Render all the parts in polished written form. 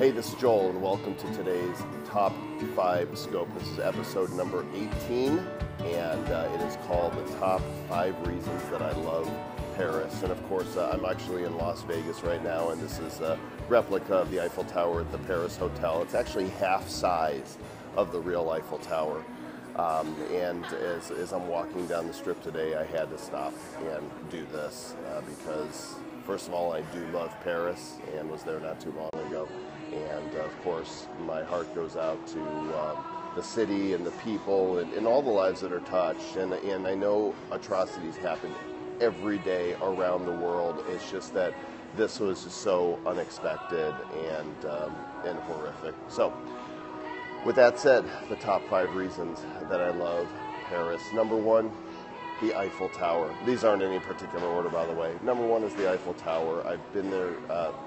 Hey, this is Joel, and welcome to today's Top 5 Scope. This is episode number 18, and it is called the Top 5 Reasons That I Love Paris. And of course, I'm actually in Las Vegas right now, and this is a replica of the Eiffel Tower at the Paris Hotel. It's actually half size of the real Eiffel Tower. And as I'm walking down the strip today, I had to stop and do this because, first of all, I do love Paris and was there not too long ago. And of course, my heart goes out to the city and the people and all the lives that are touched. And I know atrocities happen every day around the world. It's just that this was just so unexpected and horrific. So, with that said, the top 5 reasons that I love Paris. Number 1, the Eiffel Tower. These aren't in any particular order, by the way. Number 1 is the Eiffel Tower. I've been there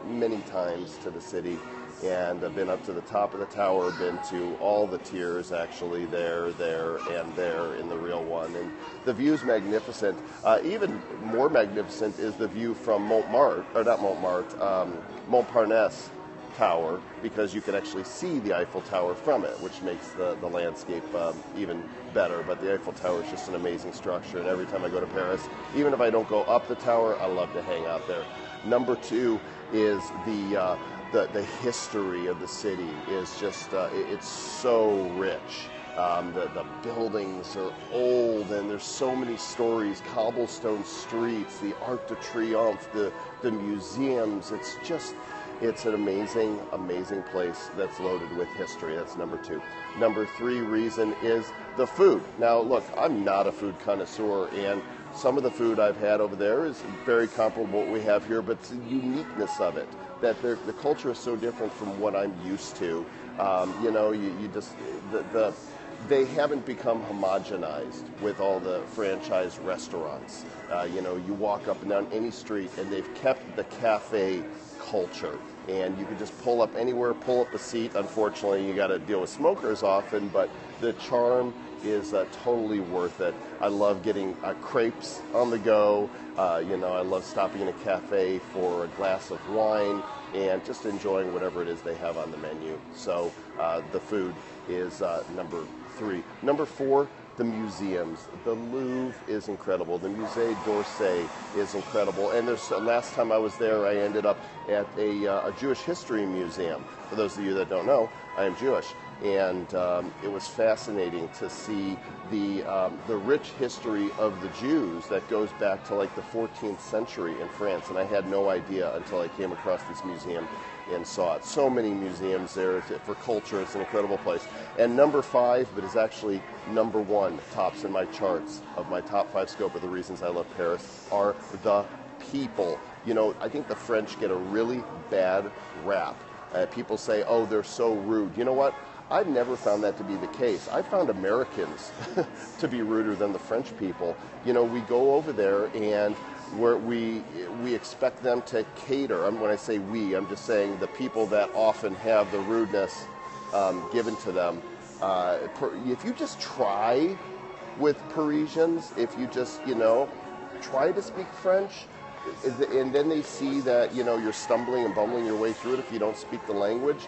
many times to the city, and I've been up to the top of the tower, been to all the tiers, actually, there, and there in the real one. And the view's magnificent. Even more magnificent is the view from Montparnasse Tower, because you can actually see the Eiffel Tower from it, which makes the landscape even better. But the Eiffel Tower is just an amazing structure, and every time I go to Paris, even if I don't go up the tower, I love to hang out there. Number 2 is the history of the city is just it's so rich. The buildings are old, and there's so many stories, cobblestone streets, the Arc de Triomphe, the museums. It's an amazing, amazing place that's loaded with history. That's number 2. Number 3 reason is the food. Now, look, I'm not a food connoisseur, and some of the food I've had over there is very comparable to what we have here, but it's the uniqueness of it, that the culture is so different from what I'm used to. They haven't become homogenized with all the franchise restaurants. You walk up and down any street, and they've kept the cafe culture, and you can just pull up anywhere, pull up a seat. Unfortunately, you got to deal with smokers often, but the charm is totally worth it. I love getting crepes on the go. I love stopping in a cafe for a glass of wine and just enjoying whatever it is they have on the menu. So the food is number 3. Number 4, the museums. The Louvre is incredible. The Musée d'Orsay is incredible. And last time I was there, I ended up at a Jewish history museum. For those of you that don't know, I am Jewish. And it was fascinating to see the rich history of the Jews that goes back to like the 14th century in France. And I had no idea until I came across this museum and saw it. So many museums there for culture. It's an incredible place. And number 5, but is actually number 1, tops in my charts of my top 5 scope of the reasons I love Paris, are the people. I think the French get a really bad rap. People say, oh, they're so rude. You know what? I've never found that to be the case. I found Americans to be ruder than the French people. We go over there and we expect them to cater. When I say we, I'm just saying the people that often have the rudeness given to them. If you just try with Parisians, if you just, try to speak French, and then they see that, you're stumbling and bumbling your way through it if you don't speak the language,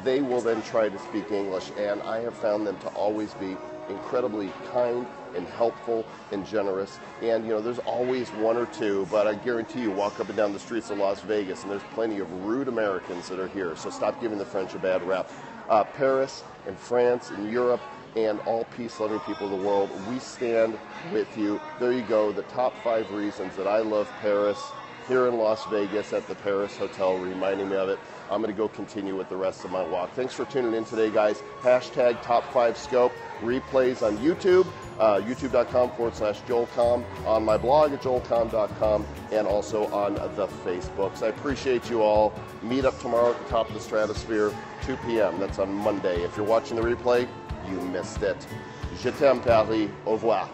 they will then try to speak English. And I have found them to always be incredibly kind and helpful and generous. And, there's always one or two, but I guarantee you walk up and down the streets of Las Vegas and there's plenty of rude Americans that are here. So stop giving the French a bad rap. Paris and France and Europe and all peace-loving people of the world, we stand with you. There you go, the top 5 reasons that I love Paris here in Las Vegas at the Paris Hotel, reminding me of it. I'm going to go continue with the rest of my walk. Thanks for tuning in today, guys. # Top 5 Scope. Replays on YouTube, youtube.com/JoelComm, on my blog at joelcomm.com, and also on the Facebooks. I appreciate you all. Meet up tomorrow at the top of the stratosphere, 2 p.m. That's on Monday. If you're watching the replay, you missed it. Je t'aime, Paris. Au revoir.